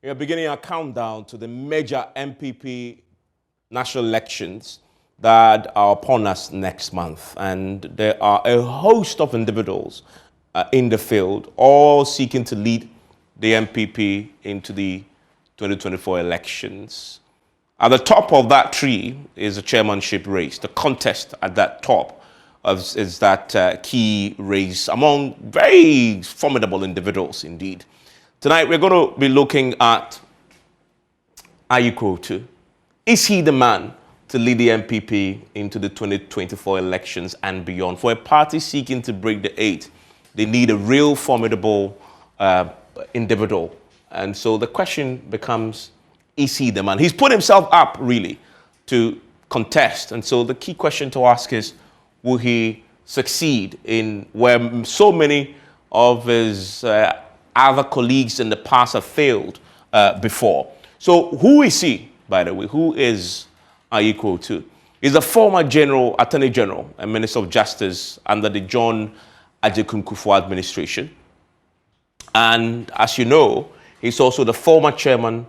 We are beginning our countdown to the major NPP national elections that are upon us next month. And there are a host of individuals in the field, all seeking to lead the NPP into the 2024 elections. At the top of that tree is a chairmanship race. The contest at that top is that key race among very formidable individuals indeed. Tonight we're going to be looking at Ayikoi Otoo. Is he the man to lead the NPP into the 2024 elections and beyond? For a party seeking to break the eight, they need a real formidable individual. And so the question becomes, is he the man? He's put himself up, really, to contest. And so the key question to ask is, will he succeed in where so many of his other colleagues in the past have failed before? So who is he, by the way? Who is Ayikoi Otoo? He's a former Attorney General and Minister of Justice under the John Agyekum Kufuor administration. And as you know, he's also the former chairman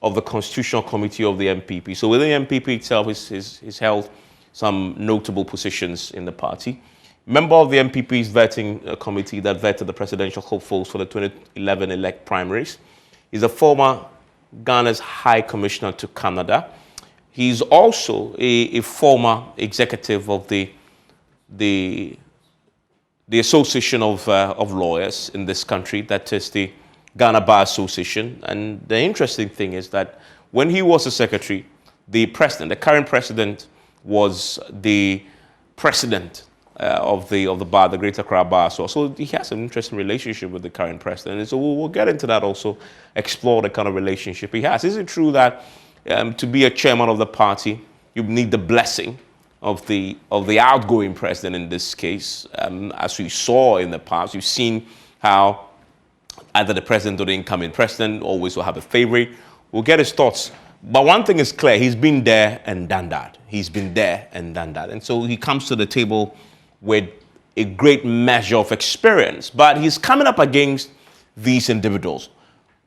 of the Constitutional Committee of the NPP. So within the NPP itself, he's held some notable positions in the party. Member of the NPP's vetting committee that vetted the presidential hopefuls for the 2011 primaries. He's a former Ghana's High Commissioner to Canada. He's also a former executive of the Association of Lawyers in this country, that is the Ghana Bar Association. And the interesting thing is that when he was a secretary, the current president, was the president of the bar, the Greater Accra Bar. So he has an interesting relationship with the current president. And so we'll get into that also, explore the kind of relationship he has. Is it true that to be a chairman of the party, you need the blessing of the outgoing president in this case? As we saw in the past, you've seen how either the president or the incoming president always will have a favorite. We'll get his thoughts. But one thing is clear, he's been there and done that. He's been there and done that. And so he comes to the table with a great measure of experience. But he's coming up against these individuals,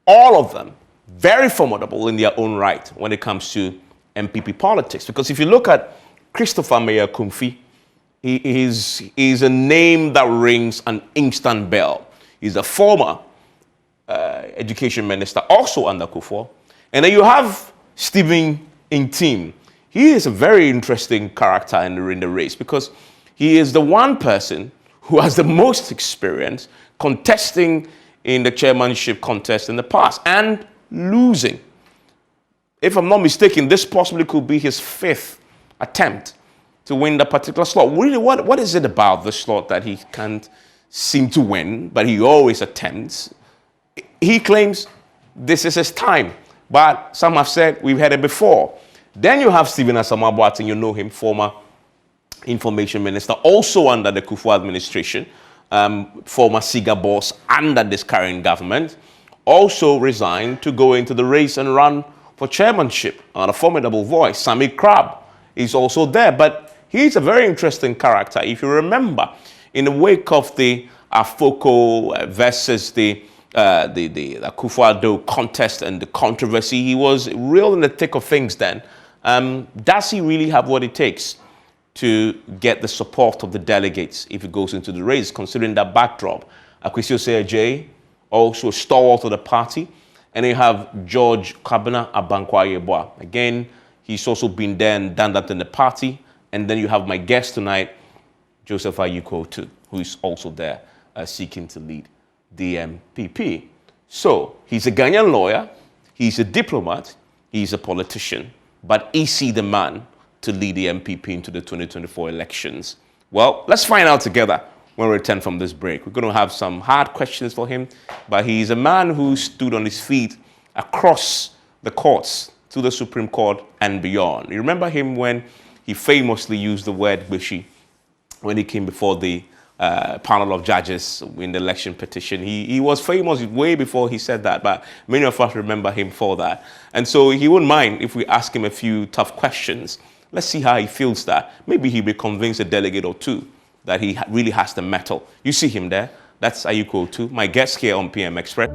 all of them very formidable in their own right when it comes to NPP politics. Because if you look at Christopher Mayor Kumfi, he is a name that rings an instant bell. He's a former education minister, also under Kufuor. And then you have Stephen Intim. He is a very interesting character in the race because he is the one person who has the most experience contesting in the chairmanship contest in the past and losing. If I'm not mistaken, this possibly could be his fifth attempt to win the particular slot. Really, what is it about the slot that he can't seem to win, but he always attempts? He claims this is his time, but some have said we've had it before. Then you have Stephen Asamoah-Boateng, you know him, former information minister, also under the Kufuor administration, former SIGA boss under this current government, also resigned to go into the race and run for chairmanship on a formidable voice. Sammy Crab is also there, but he's a very interesting character. If you remember, in the wake of the Afoko versus the Kufuor contest and the controversy, he was real in the thick of things then. Does he really have what it takes to get the support of the delegates if he goes into the race, considering that backdrop? Akwesi Osei-Agyei, also a stalwart of the party. And you have George Kwabena Abankwah-Yeboah. Again, he's also been there and done that in the party. And then you have my guest tonight, Joseph Ayikoi Otoo, who is also there seeking to lead the NPP. So he's a Ghanaian lawyer, he's a diplomat, he's a politician, but is he the man to lead the NPP into the 2024 elections? Well, let's find out together when we return from this break. We're going to have some hard questions for him, but he's a man who stood on his feet across the courts to the Supreme Court and beyond. You remember him when he famously used the word "bishi" when he came before the panel of judges in the election petition. He was famous way before he said that, but many of us remember him for that. And so he wouldn't mind if we ask him a few tough questions. Let's see how he feels that. Maybe he'll be convinced a delegate or two that he really has the mettle. You see him there. That's Ayikoi Otoo, my guest here on PM Express.